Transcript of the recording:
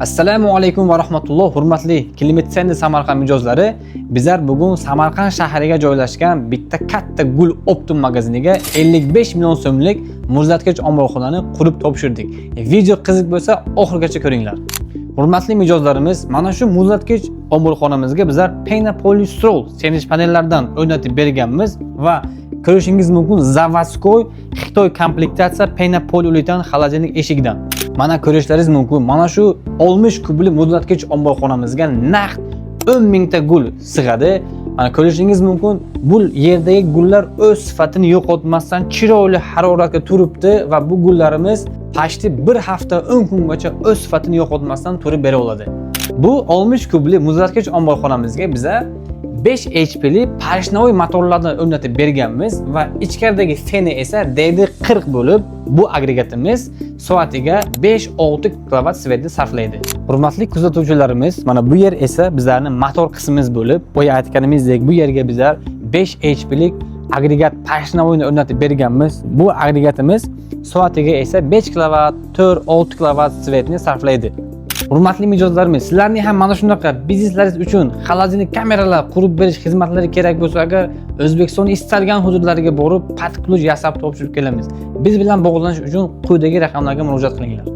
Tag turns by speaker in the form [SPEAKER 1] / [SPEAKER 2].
[SPEAKER 1] Assalomu alaykum va rahmatulloh. Hurmatli Klimatsendi Samarqand mijozlari, bizlar bugun Samarqand shahriga joylashgan bitta katta Gul Optum magaziniga 55 million so'mlik muzlatgich omborxonani qurib topshirdik. Video qiziq bo'lsa, oxirigacha ko'ringlar. Hurmatli mijozlarimiz, mana shu muzlatgich omborxonamizga bizlar Pena-Polystrol semiz panellardan o'rnatib berganmiz va ko'rishingiz mumkin zavodskoy Xitoy komplektatsiya Pena-Polyuretan xolodilnik eshigidan. Mana ko'rishlaringiz mumkin. Mana shu 60 kubli muzlatgich omborxonamizga naqd 10 mingta gul sig'adi. Mana ko'rishingiz mumkin, bu yerdagi gullar o'z sifatini yo'qotmasdan chiroyli haroratga turibdi va bu gullarimiz pashti 1 hafta 10 kungacha o'z sifatini yo'qotmasdan turib bera oladi. Bu 60 kubli muzlatgich omborxonamizga biza 5 HP'li Parishnavoy motorlardan o'rnatib berganmiz va ichkaridagi feni esa DD40 bo'lib, bu agregatimiz soatiga 5-6 kilovat svetni sarflaydi. Hurmatli kuzatuvchilarimiz, mana bu yer esa bizlarning motor qismimiz bo'lib, boya aytganimizdek bu yerga bizlar 5 HP'lik agregat Parishnavoyni o'rnatib berganmiz. Bu agregatimiz soatiga esa 5 kilovat, 4-6 kilovat svetni sarflaydi. Hurmatli mijozlarimiz, sizlarning ham mana shunaqa bizneslaringiz uchun xolodilnik kameralar qurib berish xizmatlari kerak bo'lsa, agar O'zbekistonning istalgan hududlariga borib, pat kluj yasab topshirib kelamiz. Biz bilan bog'lanish uchun quyidagi raqamlarga murojaat qilinglar.